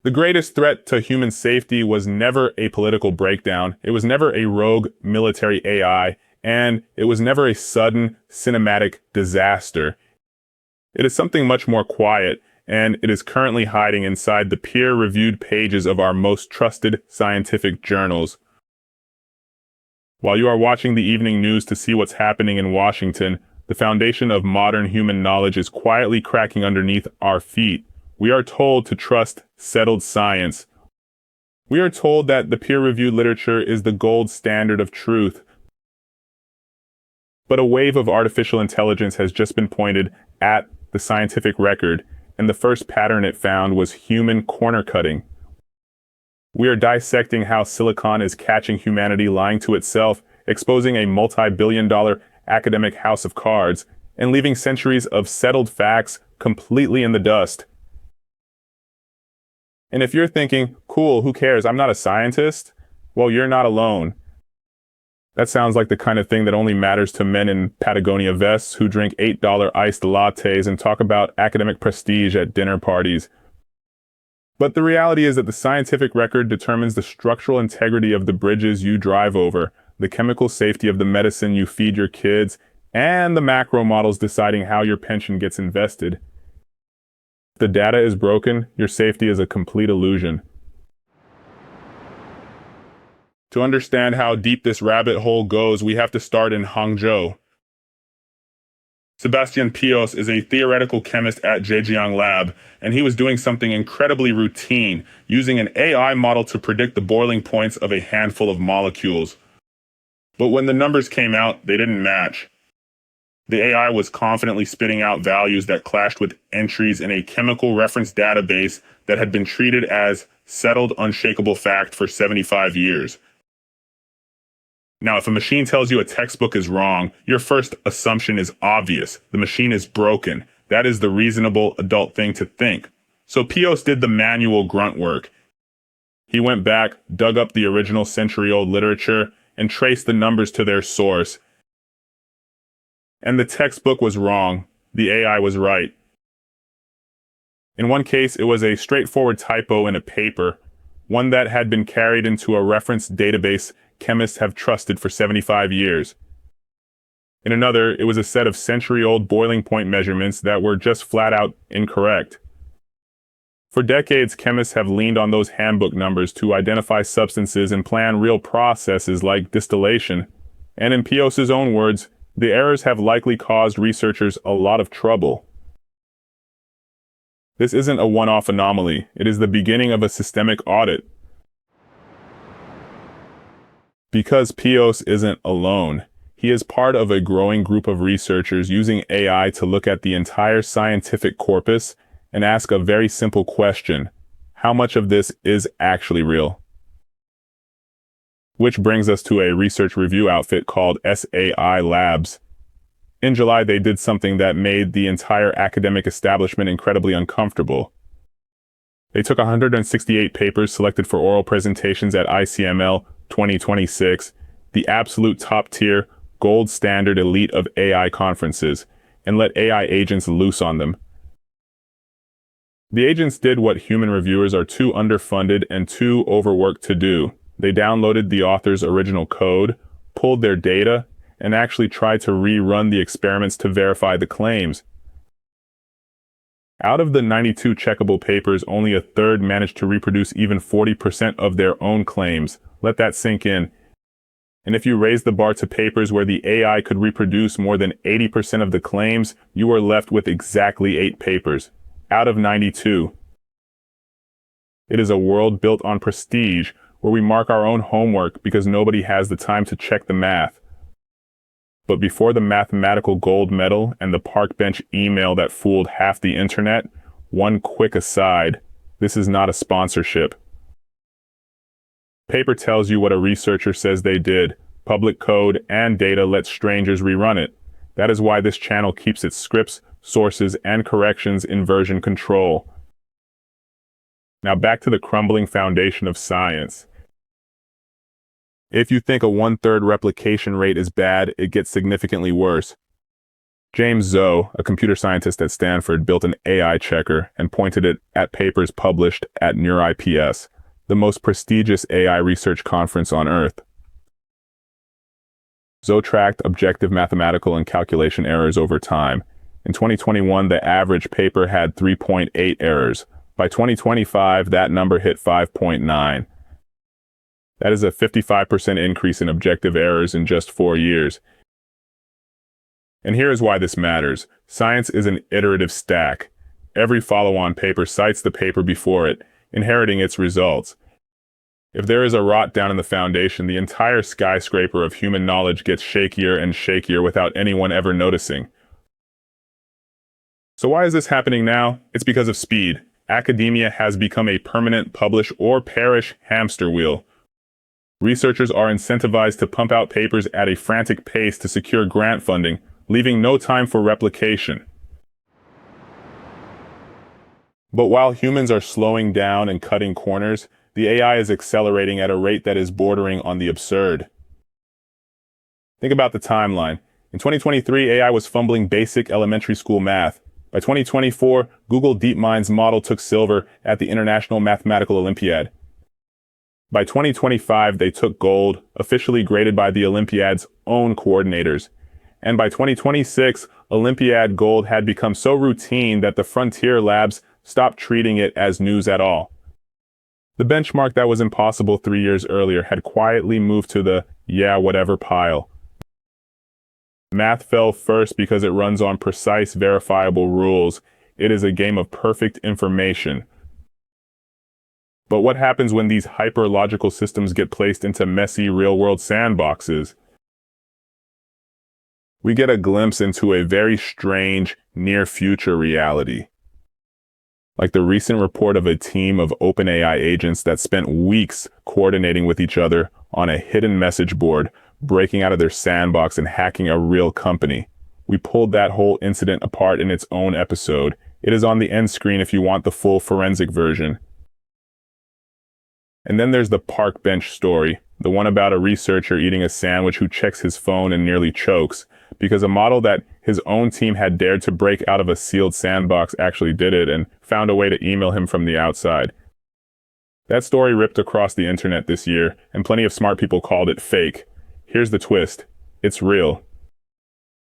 The greatest threat to human safety was never a political breakdown, it was never a rogue military AI, and it was never a sudden cinematic disaster. It is something much more quiet, and it is currently hiding inside the peer-reviewed pages of our most trusted scientific journals. While you are watching the evening news to see what's happening in Washington, the foundation of modern human knowledge is quietly cracking underneath our feet. We are told to trust settled science. We are told that the peer-reviewed literature is the gold standard of truth. But a wave of artificial intelligence has just been pointed at the scientific record, and the first pattern it found was human corner cutting. We are dissecting how silicon is catching humanity lying to itself, exposing a multi-billion-dollar academic house of cards, and leaving centuries of settled facts completely in the dust. And if you're thinking, cool, who cares, I'm not a scientist, well, you're not alone. That sounds like the kind of thing that only matters to men in Patagonia vests who drink $8 iced lattes and talk about academic prestige at dinner parties. But the reality is that the scientific record determines the structural integrity of the bridges you drive over, the chemical safety of the medicine you feed your kids, and the macro models deciding how your pension gets invested. If the data is broken, your safety is a complete illusion. To understand how deep this rabbit hole goes, we have to start in Hangzhou. Sebastian Pios is a theoretical chemist at Zhejiang Lab, and he was doing something incredibly routine, using an AI model to predict the boiling points of a handful of molecules. But when the numbers came out, they didn't match. The AI was confidently spitting out values that clashed with entries in a chemical reference database that had been treated as settled, unshakable fact for 75 years. Now, if a machine tells you a textbook is wrong, your first assumption is obvious. The machine is broken. That is the reasonable adult thing to think. So Pios did the manual grunt work. He went back, dug up the original century-old literature, and traced the numbers to their source. And the textbook was wrong. The AI was right. In one case, it was a straightforward typo in a paper, one that had been carried into a reference database chemists have trusted for 75 years. In another, it was a set of century-old boiling point measurements that were just flat out incorrect. For decades, chemists have leaned on those handbook numbers to identify substances and plan real processes like distillation. And in Pios's own words, the errors have likely caused researchers a lot of trouble. This isn't a one-off anomaly. It is the beginning of a systemic audit. Because Pios isn't alone, he is part of a growing group of researchers using AI to look at the entire scientific corpus and ask a very simple question: how much of this is actually real? Which brings us to a research review outfit called SAI Labs. In July, they did something that made the entire academic establishment incredibly uncomfortable. They took 168 papers selected for oral presentations at ICML 2026, the absolute top-tier, gold standard elite of AI conferences, and let AI agents loose on them. The agents did what human reviewers are too underfunded and too overworked to do. They downloaded the author's original code, pulled their data, and actually tried to rerun the experiments to verify the claims. Out of the 92 checkable papers, only a third managed to reproduce even 40% of their own claims. Let that sink in. And if you raise the bar to papers where the AI could reproduce more than 80% of the claims, you are left with exactly 8 papers, out of 92. It is a world built on prestige, where we mark our own homework because nobody has the time to check the math. But before the mathematical gold medal and the park bench email that fooled half the internet, one quick aside: this is not a sponsorship. Paper tells you what a researcher says they did. Public code and data let strangers rerun it. That is why this channel keeps its scripts, sources, and corrections in version control. Now back to the crumbling foundation of science. If you think a 1/3 replication rate is bad, it gets significantly worse. James Zhou, a computer scientist at Stanford, built an AI checker and pointed it at papers published at NeurIPS, the most prestigious AI research conference on Earth. Zhou tracked objective mathematical and calculation errors over time. In 2021, the average paper had 3.8 errors. By 2025, that number hit 5.9. That is a 55% increase in objective errors in just 4 years. And here is why this matters. Science is an iterative stack. Every follow-on paper cites the paper before it, inheriting its results. If there is a rot down in the foundation, the entire skyscraper of human knowledge gets shakier and shakier without anyone ever noticing. So why is this happening now? It's because of speed. Academia has become a permanent publish or perish hamster wheel. Researchers are incentivized to pump out papers at a frantic pace to secure grant funding, leaving no time for replication. But while humans are slowing down and cutting corners, the AI is accelerating at a rate that is bordering on the absurd. Think about the timeline. In 2023, AI was fumbling basic elementary school math. By 2024, Google DeepMind's model took silver at the International Mathematical Olympiad. By 2025, they took gold, officially graded by the Olympiad's own coordinators. And by 2026, Olympiad gold had become so routine that the frontier labs stopped treating it as news at all. The benchmark that was impossible 3 years earlier had quietly moved to the yeah, whatever pile. Math fell first because it runs on precise, verifiable rules. It is a game of perfect information. But what happens when these hyper-logical systems get placed into messy, real-world sandboxes? We get a glimpse into a very strange, near-future reality. Like the recent report of a team of OpenAI agents that spent weeks coordinating with each other on a hidden message board, breaking out of their sandbox and hacking a real company. We pulled that whole incident apart in its own episode. It is on the end screen if you want the full forensic version. And then there's the park bench story, the one about a researcher eating a sandwich who checks his phone and nearly chokes, because a model that his own team had dared to break out of a sealed sandbox actually did it and found a way to email him from the outside. That story ripped across the internet this year, and plenty of smart people called it fake. Here's the twist. It's real.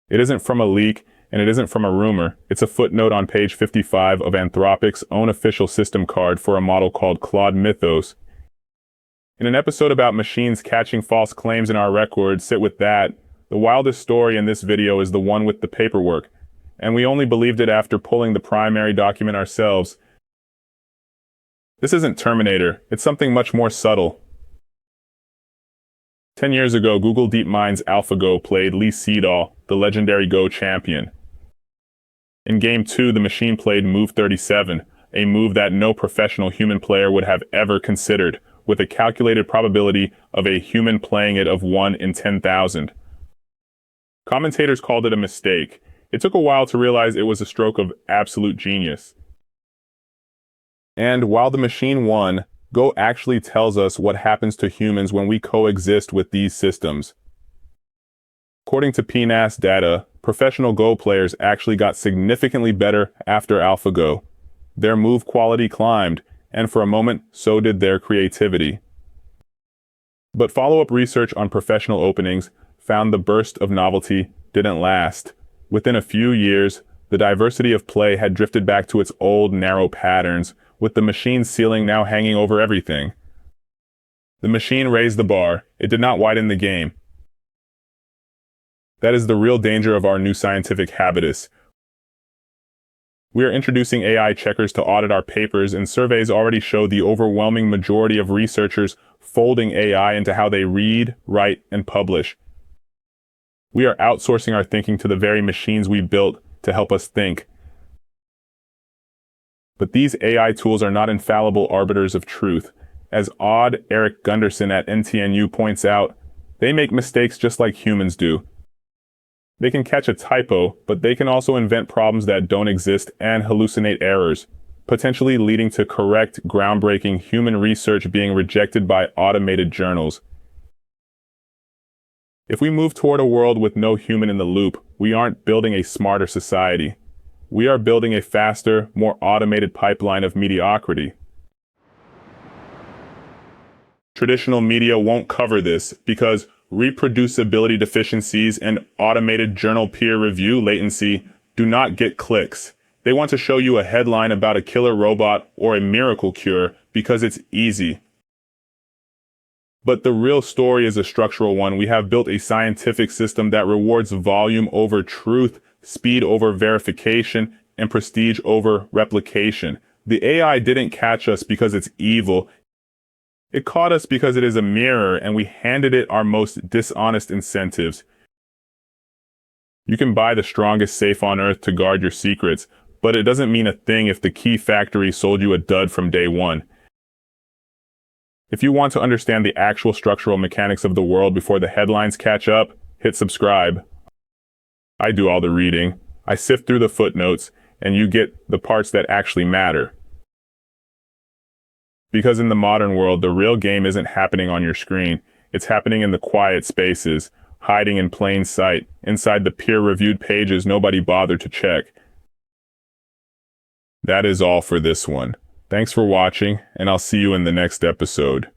It isn't from a leak, and it isn't from a rumor. It's a footnote on page 55 of Anthropic's own official system card for a model called Claude Mythos. In an episode about machines catching false claims in our records, sit with that. The wildest story in this video is the one with the paperwork, and we only believed it after pulling the primary document ourselves. This isn't Terminator, it's something much more subtle. 10 years ago, Google DeepMind's AlphaGo played Lee Sedol, the legendary Go champion. In Game 2, the machine played Move 37, a move that no professional human player would have ever considered, with a calculated probability of a human playing it of 1 in 10,000. Commentators called it a mistake. It took a while to realize it was a stroke of absolute genius. And while the machine won, Go actually tells us what happens to humans when we coexist with these systems. According to PNAS data, professional Go players actually got significantly better after AlphaGo. Their move quality climbed, and for a moment, so did their creativity. But follow-up research on professional openings found the burst of novelty didn't last. Within a few years, the diversity of play had drifted back to its old narrow patterns, with the machine's ceiling now hanging over everything. The machine raised the bar. It did not widen the game. That is the real danger of our new scientific habitus. We are introducing AI checkers to audit our papers, and surveys already show the overwhelming majority of researchers folding AI into how they read, write, and publish. We are outsourcing our thinking to the very machines we built to help us think. But these AI tools are not infallible arbiters of truth. As Odd Eric Gunderson at NTNU points out, they make mistakes just like humans do. They can catch a typo, but they can also invent problems that don't exist and hallucinate errors, potentially leading to correct, groundbreaking human research being rejected by automated journals. If we move toward a world with no human in the loop, we aren't building a smarter society. We are building a faster, more automated pipeline of mediocrity. Traditional media won't cover this because reproducibility deficiencies and automated journal peer review latency do not get clicks. They want to show you a headline about a killer robot or a miracle cure because it's easy. But the real story is a structural one. We have built a scientific system that rewards volume over truth, speed over verification, and prestige over replication. The AI didn't catch us because it's evil. It caught us because it is a mirror, and we handed it our most dishonest incentives. You can buy the strongest safe on earth to guard your secrets, but it doesn't mean a thing if the key factory sold you a dud from day one. If you want to understand the actual structural mechanics of the world before the headlines catch up, hit subscribe. I do all the reading. I sift through the footnotes, and you get the parts that actually matter. Because in the modern world, the real game isn't happening on your screen. It's happening in the quiet spaces, hiding in plain sight, inside the peer-reviewed pages nobody bothered to check. That is all for this one. Thanks for watching, and I'll see you in the next episode.